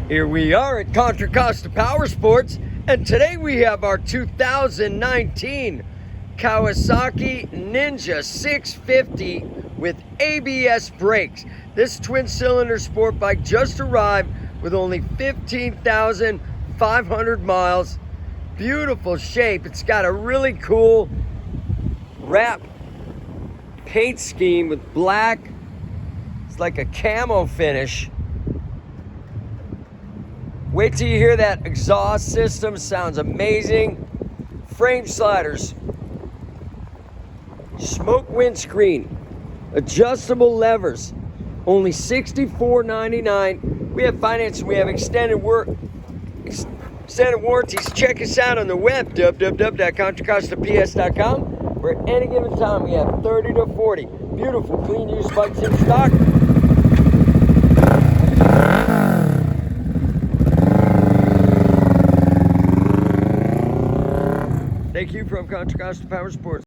Here we are at Contra Costa Powersports, and today we have our 2019 Kawasaki Ninja 650 with ABS brakes. This twin-cylinder sport bike just arrived with only 15,500 miles. Beautiful shape. It's got a really cool wrap paint scheme with black. It's like a camo finish. Wait till you hear that exhaust system. Sounds amazing. Frame sliders, smoke windscreen, adjustable levers, only $64.99. We have financing, we have extended warranties. Check us out on the web, www.contracostaps.com, where at any given time we have 30 to 40 beautiful clean used bikes in stock. Thank you from Contra Costa Powersports.